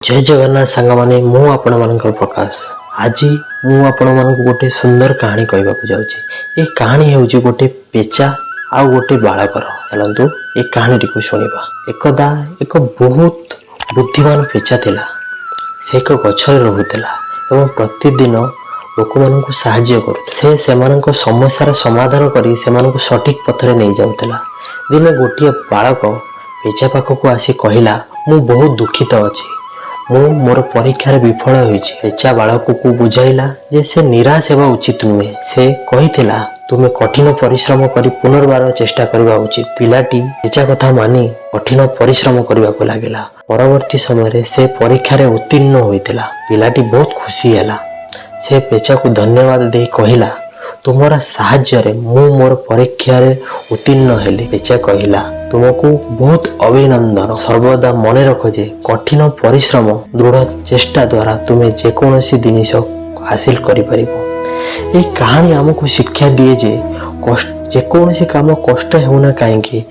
जय जगन्नाथ सांग मैंने मु आपण मानकर प्रकाश आज मु आपण मानक गोटे सुंदर कहानी कहवाक जाऊँगी। ये कहानी हूँ गोटे पेचा आ गोटे बालकर। चलतु ये कहानी को शुणा। एकदा एक बहुत बुद्धिमान पेचा थिला। से एक गछरे रहुला एवं प्रतिदिन लोक मानक साहाय्य कर समस्यार समाधान कर सठिक पथरे नहीं जाऊला। दिने गोटे बालक पेचा पाखक आसी कहला मु बहुत दुखित अच्छी, मु मोर परीक्षार विफल होइछि। पेचा बालक को बुझाइला जे से निराश हेबा उचित नुहे। से कहिथिला तुमे कठिन परिश्रम करी पुनर्बार चेष्टा करबा उचित। पिलाटी पेचा कथा मानी कठिन परिश्रम करबा को लागिला। परवर्ती समय से परीक्षार उत्तीर्ण होइतिला। पिलाटी बहुत खुशी हैला। से पेचा को धन्यवाद दे कहिला तुमरा साहाय्य रे मु मोर परीक्षार उत्तीर्ण हेली। पेचा कहिला तुमको बहुत अभिनंदन। सर्वदा मन रख जे कठिन परिश्रम दृढ़ चेष्टा द्वारा तुम्हें जेकोसी जिनिस हासिल करि परिबो। ये कहानी आमको शिक्षा दिए जे जेकोसी काम कष्ट होना कहीं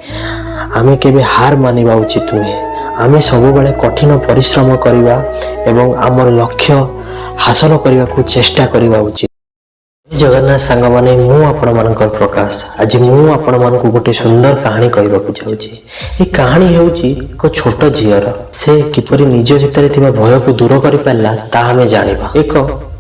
आमे केबे हार मानिबा उचित नुहे। आमे सब बेले कठिन परिश्रम करिबा एवं आमर लक्ष्य हासिल करने को चेष्टा करवा उचित। जगन्नाथ सांग मैंने मु आपण मानकर प्रकाश आज मु आपण मानक गोटे सुंदर कहानी कहवाक जाऊँगी। ये कहानी हूँ एक छोट झीर से किपरि निज भितर थिबा भय को दूर कर पारा ता आमे जानिबा। एक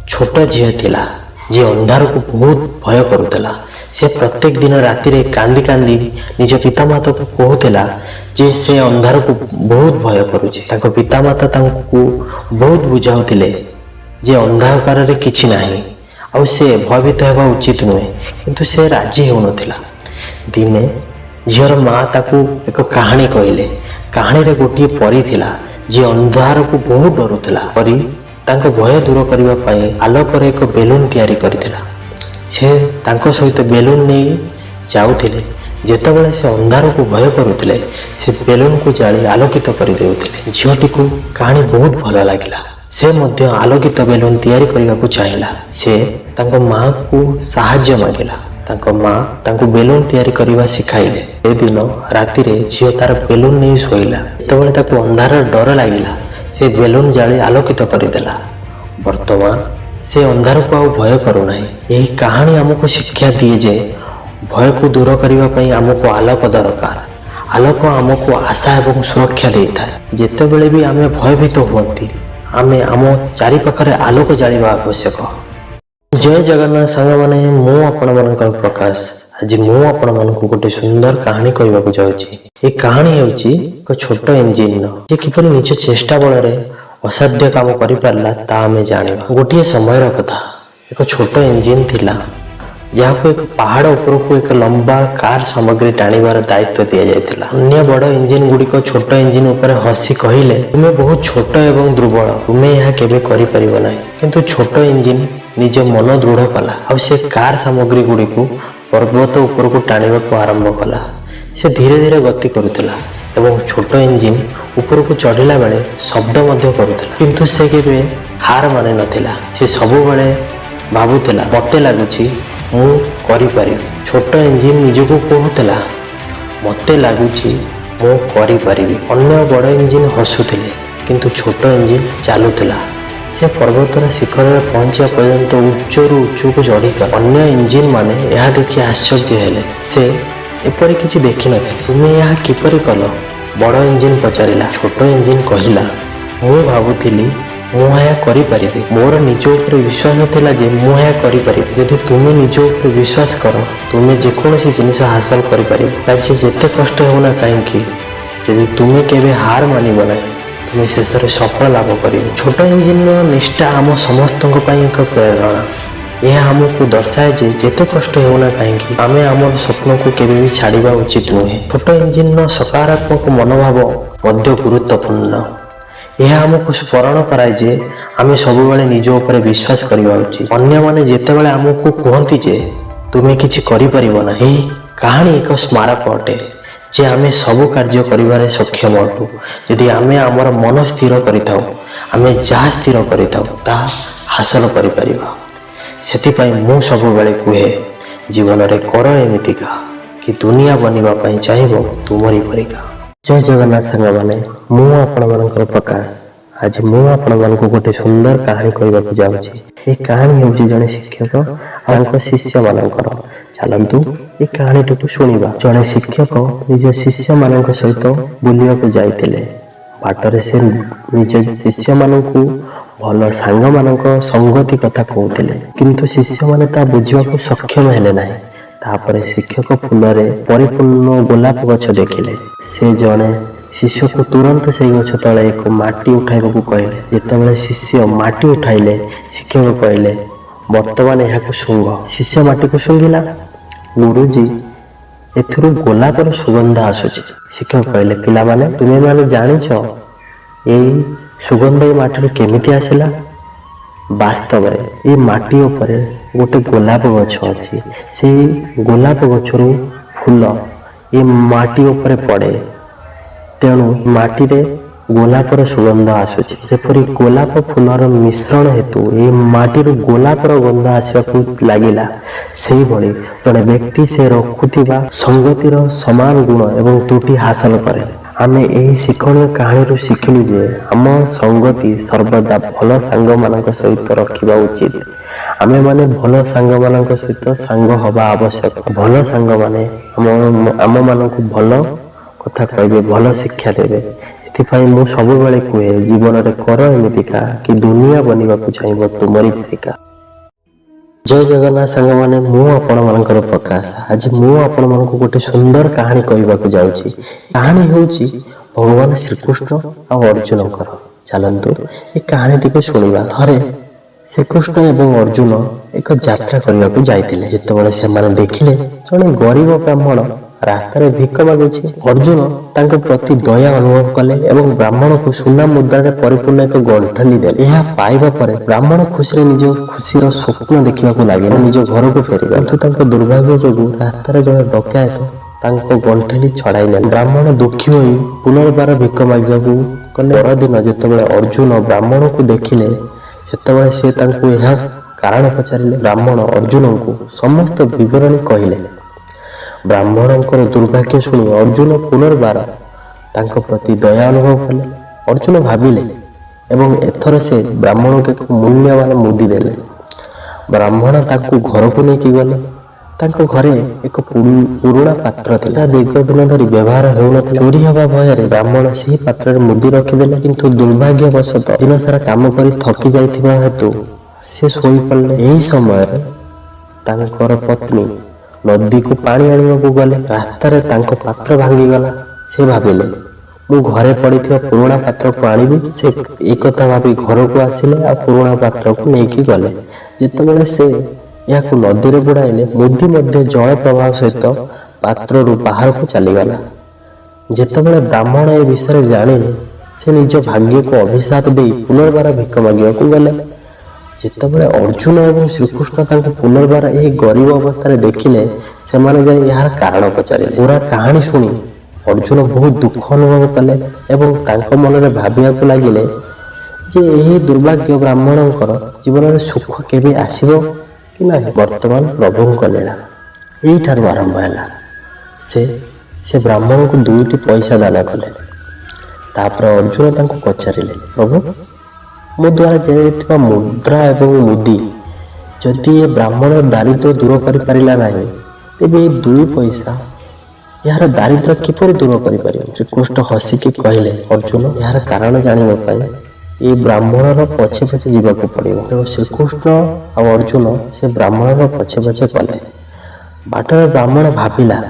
छोट झील थिला जे अंधार को बहुत भय करुला। से प्रत्येक दिन राति रे कांदी कांदी निज पितामाता को कहूला जे से अंधार को बहुत भय करुचे। ताको पितामाता तांको बहुत बुझाउथिले जे अंधाकार रे किछि नाही आ से भयभीत होगा उचित नुहे, किंतु से राजी होनथिला। दिने झीर माँ ताकू एक कहानी कहले। कहानी रे गोटे परी थिला जे अंधार को बहुत डरुथिला। परी तांको भय दूर करबा पई आलोकर एक बेलून तैयारी करथिला। से तांको सहित बेलून नहीं जाउथिले। जेतेबेले से अंधार को भय करुथिले से बेलून को जाली आलोकित कर देउथिले। झीलटी को कहानी बहुत भल लागिला। से मध्य आलोकित बेलून तैयारी करने को चाहिला। से तांको माँ को साहाय्य मांगिला। तांको माँ तांको बेलून तैयारी करवा सिखाइले। ए दिन राति रे झील तार बेलून नहीं शोइला। जेतेबेले ताको अंधार डर लागिला से बेलून जाली आलोकित करदेला। वर्तमान से अंधार को आउ भय करू नाही। यही कहानी हमको शिक्षा दिए जे भय को दूर करने पई हमको आलोक दरकार। आलोक हमको आशा एवं सुरक्षा देता है। जेतेबेले भी आमे भयभीत हुअंती आमे आम चारि पाखरे आलोक जालिबा आवश्यक। जय जगन्नाथ सांग मैंने मु आपण मानकर प्रकाश आज मु आपण मानक गोटे सुंदर कहानी कहवाक जाऊँगी। ये कहानी हूँ एक छोट इंजिन जे किपरि निज चेष्टा बल असाध्य काम करि पारला ता आमे जानिबा। गोटे समय कथा एक छोट इंजिन थिला जहाँ एक पहाड़ ऊपर को एक लंबा कार सामग्री टाणीबार दायित्व दि जाइथिला। अन्य बड़ इंजिन गुड़िक छोट इंजिन उपर हसी कहले तुम्हें बहुत छोट एवं दुर्बल, तुम्हें यह केबे करि परिबो नाही। किंतु छोट इंजिन निज मन दृढ़ कला आ से कार सामग्री गुड़िक पर्वत ऊपर को टाणीबा को आरंभ कला। से धीरे धीरे गति करुथिला एवं छोट इंजिन ऊपर को चढ़िला बेले शब्द मध्य करुथिला। किंतु से केबे हार माने नथिला। से सब बेले भाबुथिला मते लागुछि मु करि परिबि। छोट इंजिन निजको कहूला मते लागुछि मु करि परिबि। अन्य बड़ इंजिन हसुथिले किंतु छोट इंजिन चालुथिला। से पर्वतर शिखर में पहुंचा पर्यंत उच्चरू उच्चको चढ़िका अन्य इंजिन माने यह देखि आश्चर्य हेले। से एपरि किछि देखि नथिले। तुमे यह किपरि कल? बड़ इंजिन पचारिला। छोट इंजिन कहिला मु भाबुथिली मुझे करि मोर निज उपर विश्वास थिला जे मुझे करि यदि तुमे निज उपर विश्वास कर तुमे जेकोसी जिनिस हासिल करि परिबो। ताजे जेते कष्ट होना कहीं यदि तुमे केबे हार मानिबो नाही तुमे शेष रे सफल लाभ करिबो। छोट इंजिन निष्ठा आम समस्त एक प्रेरणा। यह हमको दर्शाए जे जेते कष्ट होना कहीं आमे आम स्वप्न को केबे भी छाड़िबा उचित नुहे। छोट इंजिन सकारात्मक मनोभाव मध्य गुरुत्वपूर्ण। यह आमको स्मरण कराए जे आमे सब बेले निज उपर विश्वास करबा उचित। अन्य माने जेतेबेले आमको कहंती जे तुमे किछि करि परिबो ना। एही कहानी एक स्मारक अटे जे आमे सब कार्य करिबारे सक्षम अटु यदि आमे आमर मन स्थिर करिथाउ। आमे जहाँ स्थिर करिथाउ ता हासिल करि परिबा। सेति पई मु सब बेले कुहे जीवन रे कर एमितिका कि दुनिया बनिबा पई चाहिबो तुमरी परिका। जय जगन्नाथ सांग मैंने मु आपण मानकर प्रकाश आज मु आपण मानक गोटे सुंदर कहानी कहवाक जाऊँगी। ये कहानी हूँ जड़े शिक्षक और शिष्य मानकर। चलतु ये कहानी टी शुणा। जड़े शिक्षक निज शिष्य मान सहित बुलवाक जाते बाटर से निज शिष्य मान भल सांग मान संगति कथा कहते किंतु शिष्य मैंने ता बुझा सक्षम हेले ना। तापर शिक्षक फूल परिपूर्ण गोलाप गछ देखिले। से जड़े शिष्य को तुरंत से गछ तले एक माटी उठाइबा कहले। जितेबाला शिष्य माटी उठाइले शिक्षक कहले वर्तमान यह शुंग। शिष्य माटी को शुंगिला। गुरुजी एथुरु गोलापर सुगंध आसुची। शिक्षक कहले पिला माने तुमे माने जानिछ एई सुगंध ए माटी केमिति आसिला। वास्तव ये माटी उपरे गोटे गोलाप गछ अछि। से गोलाप गछरु फूल ये माटी उपरे पड़े तेणु माटी रे गोलापर सुगंध आसुची। जेपरी गोलाप फूलर मिश्रण हेतु ये माटी गोलापर गंध आसवाक लगिला। से भली जड़े व्यक्ति से रखुथिबा संगतिर समान गुण एवं त्रुटि हासिल करे। आमे यही शिक्षणीय कहानी शिखिलु जे आम संगति सर्वदा भल सांग मानक सहित रखिबा उचित। आमे माने भल सांग मानक सहित सांग हवा आवश्यक। भल सांग माने आम मानक भल कथा कहबे भल शिक्षा देवे। से मु सब बेले कहे जीवन में कर एमतीका कि दुनिया बनवा चाहिए तुमरी भूमिका। जय जगन्नाथ सांग मैंने मुझे प्रकाश। आज मुझे गोटे सुंदर कहानी कहवाक जाऊँगी। कहानी हूँ भगवान श्रीकृष्ण और अर्जुन। चलतु ये कहानी टी शुणा। थरे श्रीकृष्ण एवं अर्जुन एक यात्रा करने को जाते। जितेबाला से देखिले जड़े गरीब ब्राह्मण रास्तार भिक मागुची। अर्जुन तांको प्रति दया अनुभव कले एवं ब्राह्मण को सुना मुद्रा परिपूर्ण एक गंठली देले। यह पाइबा परे ब्राह्मण खुशी निज खुशीर स्वप्न देखा लगे निज घर को फेर। किंतु तांको दुर्भाग्य जो रास्तार जड़े डकायत तांको गंठली छड़ाइले। ब्राह्मण दुखी होई पुनर्बार भिक मागिବାକୁ कले। परदिन जेतेबेले अर्जुन ब्राह्मण को देखिले सेतेबेले से तांको यह कारण पचारिले। ब्राह्मण अर्जुन को समस्त विवरणी कहले। ब्राह्मण दुर्भाग्य शुणी अर्जुन पुनर्बार तांको प्रति दया अनुभव कले। अर्जुन भाविले एवं एथर से ब्राह्मण को मूल्यवान मुदी देले। ब्राह्मण तांको घर को लेकिन गले। तांको घरे एक पुराना पात्र था। दीर्घ दिन धरी व्यवहार होउनथिला। चोरी हवा भय ब्राह्मण से पात्र मुदी रखिदेले। किंतु दुर्भाग्यवशत दिन सारा काम करी थकी जाइथिबा हेतु से सोई पड़ले। एही समय तांकर पत्नी नदी को पानी आनिबाकू गले। रास्तार तांको पात्र भांगीगला। से भाविले मु घरे पड़िथिबा पुराना पात्र को आनिबी। से एक कथा भाबी घर को आसिले आ पुराना पात्र को लेकिन गले। जितेबाला से या नदी में बुड़ाइले मुदी मध्य जल प्रभाव सहित पात्र बाहर को चलीगला। जितेबाला ब्राह्मण ए विषय जानिले से निज भाग्य को अभिशाप दे पुनर्बार भिक मागिबाकू गले। जितेबाला अर्जुन एवं श्रीकृष्ण तांको पुनर्बार यह गरीब अवस्था देखिले से माने जाय यार कारण पचारिले। पूरा कहानी शुणी अर्जुन बहुत दुख अनुभव कले एवं तांको मन में भावियाकू लागिले जे यही दुर्भाग्य ब्राह्मणकर जीवन में सुख केबे आसीबो कि नहीं। वर्तमान प्रभुंक लीला यहीठार आरंभ है। से ब्राह्मण को 2टी पैसा दान कले। तापर अर्जुन तांको पचारिले प्रभु मो द्वारा जाइथिबा मुद्रा एवं मुदी जदि ये ब्राह्मण दारिद्र दूर कर पारिला नहीं तेबे 2 पैसा यार दारिद्र किपर दूर कर पारिबो। श्रीकृष्ण हसिकी कहले अर्जुन यार कारण जानिबा पई ये ब्राह्मणर पछे पछे जीवाक पड़िबो। तेणु श्रीकृष्ण और अर्जुन से ब्राह्मणर पछे पछे कले। बाटर ब्राह्मण भाविला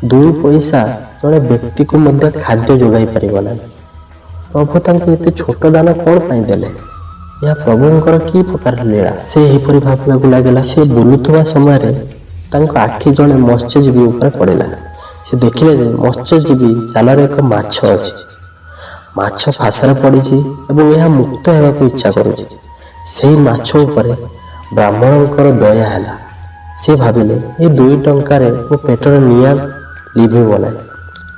2 पैसा जड़े व्यक्ति को मध्य खाद्य जोगाई पारिबो ना। प्रभु तांको एते छोट दान कौन पाई देले। या प्रभुंकर की प्रकार लीला। से एहीपरि भाविबाकू लागला। से बुलुथुबा समय तांको आखि जड़े मत्स्यजीवी ऊपर पड़िला। से देखिले जे मत्स्यजीवी जालर एक माछ अछि। माछ फासरे पड़िछि एवं यह मुक्त हेबाकू इच्छा करुछि। सेही माछ ऊपर ब्राह्मणंकर दया हैला। से भाविले ए 2 टंकार मो पेटर निया लिभिबो ना।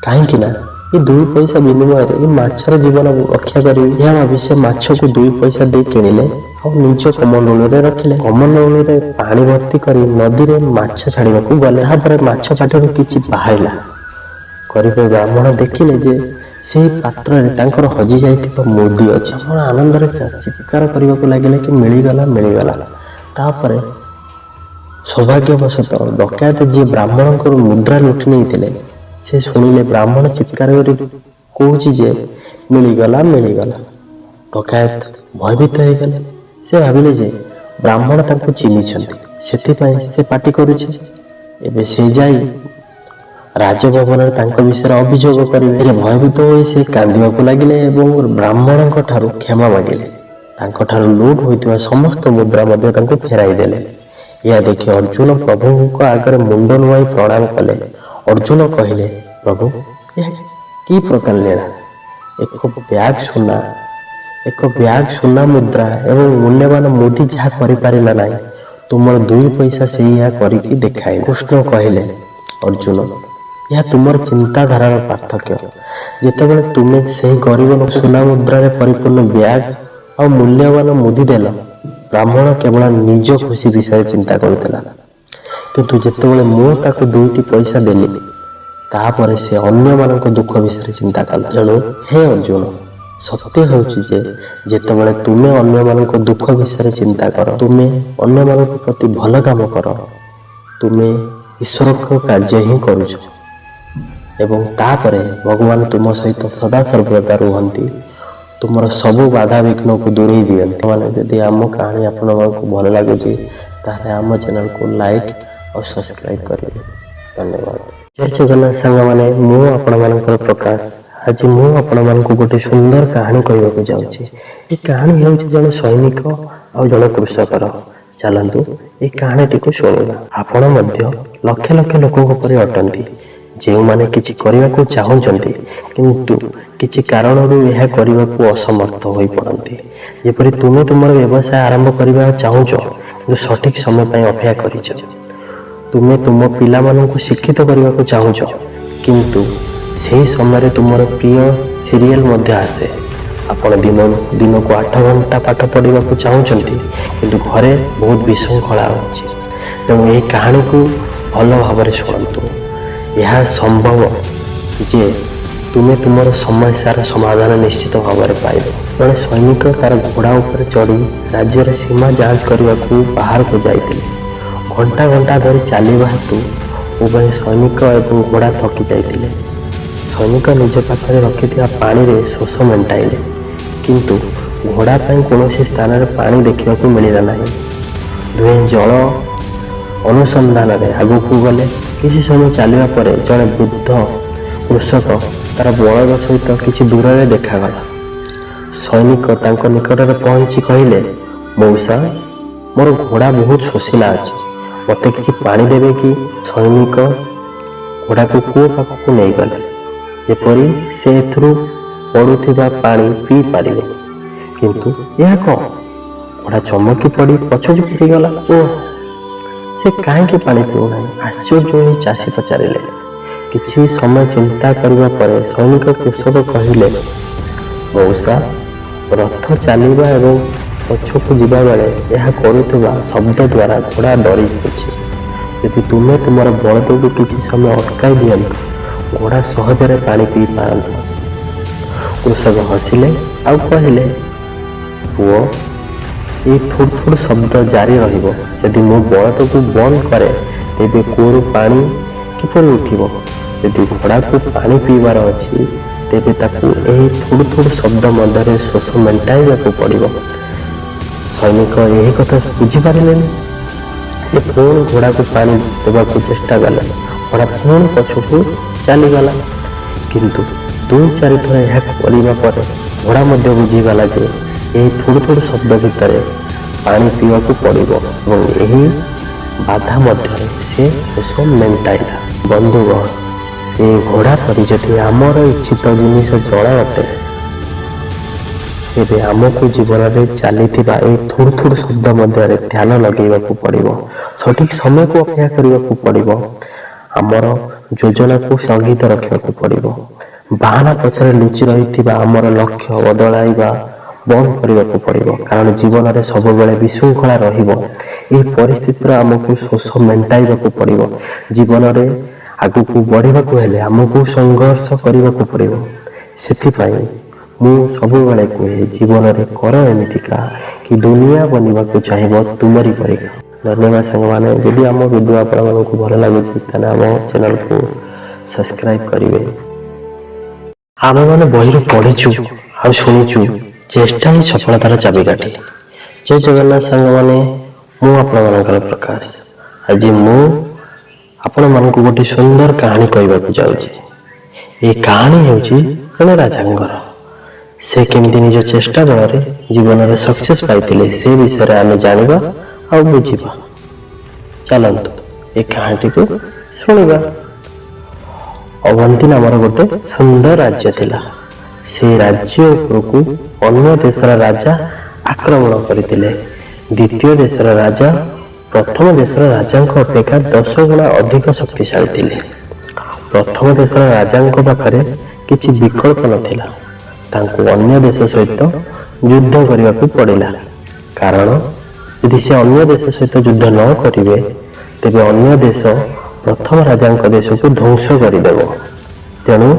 काहेकि ना ये 2 पैसा विनिमय ये माछर जीवन रक्षा करी। यह भावी से माछ को 2 पैसा दे किଣିले और निज कमंडल रे रखिले। कमंडल रे पानी भर्ती करी नदी रे माछ छाड़िबाकू गले। तापर माछ पाटरू किछि बाहरिला। गरीब ब्राह्मण देखिले जे ସେହି ପାତ୍ରରେ ତାଙ୍କର ହଜି ଯାଇଥିବା ମୁଦି ଅଛି। ଆପଣ ଆନନ୍ଦରେ ଚିତ୍କାର କରିବାକୁ ଲାଗିଲେ କି ମିଳିଗଲା ମିଳିଗଲା। ତାପରେ ସୌଭାଗ୍ୟବଶତଃ ଡକାୟତ ଯିଏ ବ୍ରାହ୍ମଣଙ୍କର ମୁଦ୍ରା ଲୁଟି ନେଇଥିଲେ ସେ ଶୁଣିଲେ ବ୍ରାହ୍ମଣ ଚିତ୍କାର କରି କହୁଛି ଯେ ମିଳିଗଲା ମିଳିଗଲା। ଡକାୟତ ଭୟଭୀତ ହେଇଗଲେ। ସେ ଭାବିଲେ ଯେ ବ୍ରାହ୍ମଣ ତାଙ୍କୁ ଚିହ୍ନିଛନ୍ତି, ସେଥିପାଇଁ ସେ ପାଟି କରୁଛି। ଏବେ ସେ ଯାଇ ରାଜଭବନରେ ତାଙ୍କ ବିଷୟରେ ଅଭିଯୋଗ କରିବେ। ଭୟଭୀତ ହୋଇ ସେ କାନ୍ଦିବାକୁ ଲାଗିଲେ ଏବଂ ବ୍ରାହ୍ମଣଙ୍କ ଠାରୁ କ୍ଷମା ମାଗିଲେ। ତାଙ୍କଠାରୁ ଲୁଟ୍ ହୋଇଥିବା ସମସ୍ତ ମୁଦ୍ରା ମଧ୍ୟ ତାଙ୍କୁ ଫେରାଇ ଦେଲେ। ଏହା ଦେଖି ଅର୍ଜୁନ ପ୍ରଭୁଙ୍କ ଆଗରେ ମୁଣ୍ଡ ନୁଆଇ ପ୍ରଣାମ କଲେ। ଅର୍ଜୁନ କହିଲେ, ପ୍ରଭୁ, ଏହା କି ପ୍ରକାର ଲୀଳା? ଏକ ବ୍ୟାଗ ସୁନା ମୁଦ୍ରା ଏବଂ ମୂଲ୍ୟବାନ ମୁଦି ଯାହା କରିପାରିଲା ନାହିଁ, ତୁମର 2 ପଇସା ସେ ଏହା କରିକି ଦେଖାଇଲା। କୃଷ୍ଣ କହିଲେ, ଅର୍ଜୁନ, ଏହା ତୁମର ଚିନ୍ତାଧାରାର ପାର୍ଥକ୍ୟ। ଯେତେବେଳେ ତୁମେ ସେହି ଗରିବ ଲୋକ ସୁନା ମୁଦ୍ରାରେ ପରିପୂର୍ଣ୍ଣ ବ୍ୟାଗ ଆଉ ମୂଲ୍ୟବାନ ମୁଦି ଦେଲ, ବ୍ରାହ୍ମଣ କେବଳ ନିଜ ଖୁସି ବିଷୟରେ ଚିନ୍ତା କରୁଥିଲା। କିନ୍ତୁ ଯେତେବେଳେ ମୁଁ ତାକୁ 2ଟି ପଇସା ଦେଲି, ତାପରେ ସେ ଅନ୍ୟମାନଙ୍କ ଦୁଃଖ ବିଷୟରେ ଚିନ୍ତା କଲା। ତେଣୁ ହେ ଅର୍ଜୁନ, ସତ୍ୟ ହେଉଛି ଯେ ଯେତେବେଳେ ତୁମେ ଅନ୍ୟମାନଙ୍କ ଦୁଃଖ ବିଷୟରେ ଚିନ୍ତା କର, ତୁମେ ଅନ୍ୟମାନଙ୍କ ପ୍ରତି ଭଲ କାମ କର, ତୁମେ ଈଶ୍ୱରଙ୍କ କାର୍ଯ୍ୟ ହିଁ କରୁଛ ଏବଂ ତାପରେ ଭଗବାନ ତୁମ ସହିତ ସଦାସର୍ବଦା ରୁହନ୍ତି, ତୁମର ସବୁ ବାଧାବିଘ୍ନକୁ ଦୂରେଇ ଦିଅନ୍ତି। ମାନେ ଯଦି ଆମ କାହାଣୀ ଆପଣମାନଙ୍କୁ ଭଲ ଲାଗୁଛି ତାହେଲେ ଆମ ଚ୍ୟାନେଲକୁ ଲାଇକ୍ ଆଉ ସବସ୍କ୍ରାଇବ୍ କରିବେ। ଧନ୍ୟବାଦ। ଜୟ ଜଗନ୍ନାଥ ସାଙ୍ଗମାନେ, ମୁଁ ଆପଣମାନଙ୍କର ପ୍ରକାଶ। ଆଜି ମୁଁ ଆପଣମାନଙ୍କୁ ଗୋଟେ ସୁନ୍ଦର କାହାଣୀ କହିବାକୁ ଯାଉଛି। ଏ କାହାଣୀ ହେଉଛି ଜଣେ ସୈନିକ ଆଉ ଜଣେ କୃଷକର। ଚାଲନ୍ତୁ ଏ କାହାଣୀଟିକୁ ଶୁଣିବା। ଆପଣ ମଧ୍ୟ ଲକ୍ଷ ଲକ୍ଷ ଲୋକଙ୍କ ପରି ଅଟନ୍ତି, ଯେଉଁମାନେ କିଛି କରିବାକୁ ଚାହୁଁଛନ୍ତି କିନ୍ତୁ କିଛି କାରଣରୁ ଏହା କରିବାକୁ ଅସମର୍ଥ ହୋଇପଡ଼ନ୍ତି। ଯେପରି ତୁମେ ତୁମର ବ୍ୟବସାୟ ଆରମ୍ଭ କରିବା ଚାହୁଁଛ କିନ୍ତୁ ସଠିକ୍ ସମୟ ପାଇଁ ଅପେକ୍ଷା କରିଛ। ତୁମେ ତୁମ ପିଲାମାନଙ୍କୁ ଶିକ୍ଷିତ କରିବାକୁ ଚାହୁଁଛ କିନ୍ତୁ ସେହି ସମୟରେ ତୁମର ପ୍ରିୟ ସିରିଏଲ ମଧ୍ୟ ଆସେ। ଆପଣ ଦିନକୁ 8 ଘଣ୍ଟା ପାଠ ପଢ଼ିବାକୁ ଚାହୁଁଛନ୍ତି କିନ୍ତୁ ଘରେ ବହୁତ ବିଶୃଙ୍ଖଳା ହେଉଛି। ତେଣୁ ଏହି କାହାଣୀକୁ ଭଲ ଭାବରେ ଶୁଣନ୍ତୁ। ଏହା ସମ୍ଭବ ଯେ ତୁମେ ତୁମର ସମସ୍ୟାର ସମାଧାନ ନିଶ୍ଚିତ ଭାବରେ ପାଇବ। ଜଣେ ସୈନିକ ତାର ଘୋଡ଼ା ଉପରେ ଚଢ଼ି ରାଜ୍ୟର ସୀମା ଯାଞ୍ଚ କରିବାକୁ ବାହାରକୁ ଯାଇଥିଲେ। ଘଣ୍ଟା ଘଣ୍ଟା ଧରି ଚାଲିବା ହେତୁ ଉଭୟ ସୈନିକ ଏବଂ ଘୋଡ଼ା ଥକି ଯାଇଥିଲେ। ସୈନିକ ନିଜ ପାଖରେ ରଖିଥିବା ପାଣିରେ ଶୋଷ ମେଣ୍ଟାଇଲେ କିନ୍ତୁ ଘୋଡ଼ା ପାଇଁ କୌଣସି ସ୍ଥାନରେ ପାଣି ଦେଖିବାକୁ ମିଳିଲା ନାହିଁ। ଦୁହେଁ ଜଳ ଅନୁସନ୍ଧାନରେ ଆଗକୁ ଗଲେ। କିଛି ସମୟ ଚାଲିବା ପରେ ଜଣେ ବୃଦ୍ଧ କୃଷକ ତାର ବଳଦ ସହିତ କିଛି ଦୂରରେ ଦେଖାଗଲା। ସୈନିକ ତାଙ୍କ ନିକଟରେ ପହଞ୍ଚି କହିଲେ, ମଉସା, ମୋର ଘୋଡ଼ା ବହୁତ ଶୋଷିଲା ଅଛି, ମୋତେ କିଛି ପାଣି ଦେବେ କି? ସୈନିକ ଘୋଡ଼ାକୁ କୂଅ ପାଖକୁ ନେଇଗଲେ ଯେପରି ସେ ଏଥିରୁ ପଡ଼ୁଥିବା ପାଣି ପିଇ ପାରିବ। କିନ୍ତୁ ଏହା କ'ଣ? ଘୋଡ଼ା ଚମକି ପଡ଼ି ପଛକୁ ଫେରିଗଲା। ସେ କାହିଁକି ପାଣି ପିଉନାହିଁ? ଆଶ୍ଚର୍ଯ୍ୟ ହୋଇ ଚାଷୀ ପଚାରିଲେ। କିଛି ସମୟ ଚିନ୍ତା କରିବା ପରେ ସୈନିକ କୃଷକ କହିଲେ, ମଉସା, ରଥ ଚାଲିବା ଏବଂ ପଛକୁ ଯିବା ବେଳେ ଏହା କରୁଥିବା ଶବ୍ଦ ଦ୍ୱାରା ଘୋଡ଼ା ଡରି ଯାଉଛି। ଯଦି ତୁମେ ତୁମର ବଳଦକୁ କିଛି ସମୟ ଅଟକାଇ ଦିଅନ୍ତ, ଘୋଡ଼ା ସହଜରେ ପାଣି ପିଇ ପାରନ୍ତା। କୃଷକ ହସିଲେ ଆଉ କହିଲେ, ପୁଅ, ଏହି ଥୁଡ଼ ଥୁଡ଼ ଶବ୍ଦ ଜାରି ରହିବ। ଯଦି ମୁଁ ବଳଦକୁ ବନ୍ଦ କରେ ତେବେ କୂଅରୁ ପାଣି କିପରି ଉଠିବ? ଯଦି ଘୋଡ଼ାକୁ ପାଣି ପିଇବାର ଅଛି ତେବେ ତାକୁ ଏହି ଥୁଡ଼ ଥୁଡ଼ ଶବ୍ଦ ମଧ୍ୟରେ ଶୋଷ ମେଣ୍ଟାଇବାକୁ ପଡ଼ିବ। ସୈନିକ ଏହି କଥା ବୁଝିପାରିଲେନି। ସେ ପୁଣି ଘୋଡ଼ାକୁ ପାଣି ଦେବାକୁ ଚେଷ୍ଟା କଲେ। ଘୋଡ଼ା ପୁଣି ପଛକୁ ଚାଲିଗଲା। କିନ୍ତୁ 2-4 ଥର ଏହା କରିବା ପରେ ଘୋଡ଼ା ମଧ୍ୟ ବୁଝିଗଲା ଯେ ଏହି ଥୁଡ଼ ଥୁଡ଼ ଶବ୍ଦ ଭିତରେ ପାଣି ପିଇବାକୁ ପଡ଼ିବ ଏବଂ ଏହି ବାଧା ମଧ୍ୟରେ ସେ ଶୋଷ ମେଣ୍ଟାଇଲା। ବନ୍ଧୁଗଣ, ଏହି ଘୋଡ଼ା ପରି ଯଦି ଆମର ଇଚ୍ଛିତ ଜିନିଷ ଜଳ ଅଟେ, ତେବେ ଆମକୁ ଜୀବନରେ ଚାଲିଥିବା ଏହି ଥୁଡ଼ ଥୁଡ଼ ଶବ୍ଦ ମଧ୍ୟରେ ଧ୍ୟାନ ଲଗାଇବାକୁ ପଡ଼ିବ। ସଠିକ୍ ସମୟକୁ ଅପେକ୍ଷା କରିବାକୁ ପଡ଼ିବ। ଆମର ଯୋଜନାକୁ ସ୍ଥଗିତ ରଖିବାକୁ ପଡ଼ିବ। ବାହାନା ପଛରେ ଲୁଚି ରହିଥିବା ଆମର ଲକ୍ଷ୍ୟ ବଦଳାଇବା ବନ୍ଦ କରିବାକୁ ପଡ଼ିବ। କାରଣ ଜୀବନରେ ସବୁବେଳେ ବିଶୃଙ୍ଖଳା ରହିବ। ଏହି ପରିସ୍ଥିତିର ଆମକୁ ଶୋଷ ମେଣ୍ଟାଇବାକୁ ପଡ଼ିବ। ଜୀବନରେ ଆଗକୁ ବଢ଼ିବାକୁ ହେଲେ ଆମକୁ ସଂଘର୍ଷ କରିବାକୁ ପଡ଼ିବ। ସେଥିପାଇଁ ମୁଁ ସବୁବେଳେ କୁହେ ଜୀବନରେ କର ଏମିତିକା କି ଦୁନିଆ ବନିବାକୁ ଚାହିଁବ ତୁମରି ପରିକା। ଧନ୍ୟବାଦ ସାଙ୍ଗମାନେ। ଯଦି ଆମ ଭିଡ଼ିଓ ଆପଣମାନଙ୍କୁ ଭଲ ଲାଗୁଛି ତାହେଲେ ଆମ ଚ୍ୟାନେଲକୁ ସବସ୍କ୍ରାଇବ୍ କରିବେ। ଆମେମାନେ ବହିରୁ ପଢ଼ିଛୁ ଆଉ ଶୁଣିଛୁ ଚେଷ୍ଟା ହିଁ ସଫଳତାର ଚାବିକାଠି। ଜୟ ଜଗନ୍ନାଥ ସାଙ୍ଗମାନେ। ମୁଁ ଆପଣମାନଙ୍କର ପ୍ରକାଶ। ଆଜି ମୁଁ ଆପଣମାନଙ୍କୁ ଗୋଟେ ସୁନ୍ଦର କାହାଣୀ କହିବାକୁ ଯାଉଛି। ଏହି କାହାଣୀ ହେଉଛି ଜଣେ ରାଜାଙ୍କର। ସେ କେମିତି ନିଜ ଚେଷ୍ଟା ବଳରେ ଜୀବନରେ ସକ୍ସେସ୍ ପାଇଥିଲେ ସେ ବିଷୟରେ ଆମେ ଜାଣିବା ଆଉ ବୁଝିବା। ଚାଲନ୍ତୁ ଏ କାହାଣୀଟିକୁ ଶୁଣିବା। ଅବନ୍ତୀ ନାମର ଗୋଟେ ସୁନ୍ଦର ରାଜ୍ୟ ଥିଲା। ସେହି ରାଜ୍ୟ ଉପରକୁ ଅନ୍ୟ ଦେଶର ରାଜା ଆକ୍ରମଣ କରିଥିଲେ। ଦ୍ୱିତୀୟ ଦେଶର ରାଜା ପ୍ରଥମ ଦେଶର ରାଜାଙ୍କ ଅପେକ୍ଷା 10 ଗୁଣା ଅଧିକ ଶକ୍ତିଶାଳୀ ଥିଲେ। ପ୍ରଥମ ଦେଶର ରାଜାଙ୍କ ପାଖରେ କିଛି ବିକଳ୍ପ ନଥିଲା। ତାଙ୍କୁ ଅନ୍ୟ ଦେଶ ସହିତ ଯୁଦ୍ଧ କରିବାକୁ ପଡ଼ିଲା। କାରଣ ଯଦି ସେ ଅନ୍ୟ ଦେଶ ସହିତ ଯୁଦ୍ଧ ନ କରିବେ ତେବେ ଅନ୍ୟ ଦେଶ ପ୍ରଥମ ରାଜାଙ୍କ ଦେଶକୁ ଧ୍ୱଂସ କରିଦେବ। ତେଣୁ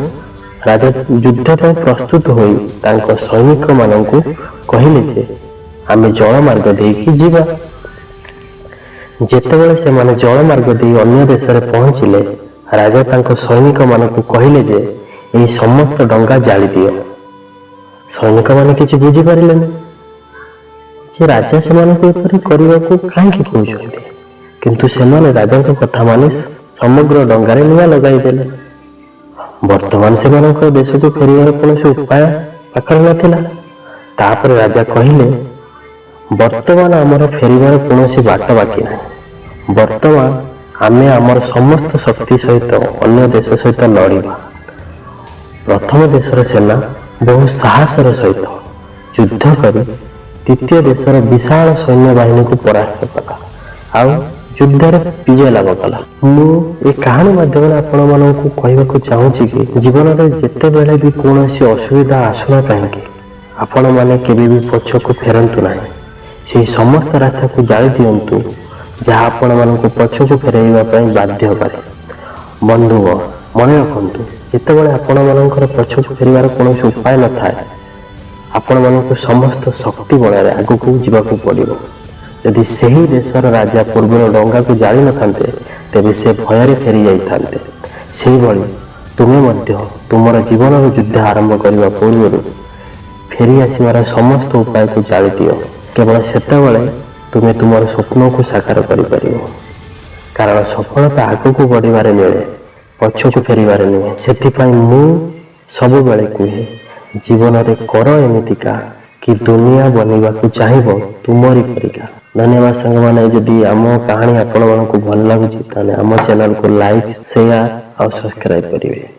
ରାଜା ଯୁଦ୍ଧ ପାଇଁ ପ୍ରସ୍ତୁତ ହୋଇ ତାଙ୍କ ସୈନିକମାନଙ୍କୁ କହିଲେ ଯେ ଆମେ ଜଳମାର୍ଗ ଦେଇକି ଯିବା। ଯେତେବେଳେ ସେମାନେ ଜଳମାର୍ଗ ଦେଇ ଅନ୍ୟ ଦେଶରେ ପହଞ୍ଚିଲେ ରାଜା ତାଙ୍କ ସୈନିକମାନଙ୍କୁ କହିଲେ ଯେ ଏହି ସମସ୍ତ ଡଙ୍ଗା ଜାଳି ଦିଅ। ସୈନିକମାନେ କିଛି ବୁଝିପାରିଲେନି ଯେ ରାଜା ସେମାନଙ୍କୁ ଏପରି କରିବାକୁ କାହିଁକି କହୁଛନ୍ତି, କିନ୍ତୁ ସେମାନେ ରାଜାଙ୍କ କଥା ମାନି ସମଗ୍ର ଡଙ୍ଗାରେ ନିଆଁ ଲଗାଇଦେଲେ। ବର୍ତ୍ତମାନ ସେମାନଙ୍କ ଦେଶକୁ ଫେରିବାର କୌଣସି ଉପାୟ ପାଖରେ ନଥିଲା। ତାପରେ ରାଜା କହିଲେ ବର୍ତ୍ତମାନ ଆମର ଫେରିବାର କୌଣସି ବାଟ ବାକି ନାହିଁ। ବର୍ତ୍ତମାନ ଆମେ ଆମର ସମସ୍ତ ଶକ୍ତି ସହିତ ଅନ୍ୟ ଦେଶ ସହିତ ଲଢ଼ିବା। ପ୍ରଥମ ଦେଶର ସେନା ବହୁ ସାହସର ସହିତ ଯୁଦ୍ଧ କରି ଦ୍ୱିତୀୟ ଦେଶର ବିଶାଳ ସୈନ୍ୟବାହିନୀକୁ ପରାସ୍ତ କଲା ଆଉ ଯୁଦ୍ଧରେ ବିଜୟ ଲାଭ କଲା। ମୁଁ ଏ କାହାଣୀ ମାଧ୍ୟମରେ ଆପଣମାନଙ୍କୁ କହିବାକୁ ଚାହୁଁଛି କି ଜୀବନରେ ଯେତେବେଳେ ବି କୌଣସି ଅସୁବିଧା ଆସୁନା କାହିଁକି ଆପଣମାନେ କେବେ ବି ପଛକୁ ଫେରନ୍ତୁ ନାହିଁ। ସେହି ସମସ୍ତ ରାସ୍ତାକୁ ଜାଳି ଦିଅନ୍ତୁ ଯାହା ଆପଣମାନଙ୍କୁ ପଛକୁ ଫେରାଇବା ପାଇଁ ବାଧ୍ୟ କରେ। ବନ୍ଧୁଗଣ ମନେ ରଖନ୍ତୁ, ଯେତେବେଳେ ଆପଣମାନଙ୍କର ପଛକୁ ଫେରିବାର କୌଣସି ଉପାୟ ନଥାଏ ଆପଣମାନଙ୍କୁ ସମସ୍ତ ଶକ୍ତି ବଳରେ ଆଗକୁ ଯିବାକୁ ପଡ଼ିବ। ଯଦି ସେହି ଦେଶର ରାଜା ପୂର୍ବରୁ ଡଙ୍ଗାକୁ ଜାଳି ନଥାନ୍ତେ ତେବେ ସେ ଭୟରେ ଫେରି ଯାଇଥାନ୍ତେ। ସେହିଭଳି ତୁମେ ମଧ୍ୟ ତୁମର ଜୀବନର ଯୁଦ୍ଧ ଆରମ୍ଭ କରିବା ପୂର୍ବରୁ ଫେରି ଆସିବାର ସମସ୍ତ ଉପାୟକୁ ଜାଳି ଦିଅ। କେବଳ ସେତେବେଳେ ତୁମେ ତୁମର ସ୍ୱପ୍ନକୁ ସାକାର କରିପାରିବ। କାରଣ ସଫଳତା ଆଗକୁ ବଢ଼ିବାରେ ମିଳେ, ପଛକୁ ଫେରିବାରେ ନୁହେଁ। ସେଥିପାଇଁ ମୁଁ ସବୁବେଳେ କୁହେ ଜୀବନରେ କର ଏମିତିକା କି ଦୁନିଆ ବନିବାକୁ ଚାହିଁବ ତୁମରି ପରିକା। ଧନ୍ୟବାଦ ସାଙ୍ଗମାନେ। ଯଦି ଆମ କାହାଣୀ ଆପଣମାନଙ୍କୁ ଭଲ ଲାଗୁଛି ତାହେଲେ ଆମ ଚ୍ୟାନେଲକୁ ଲାଇକ୍, ସେୟାର ଆଉ ସବସ୍କ୍ରାଇବ୍ କରିବେ।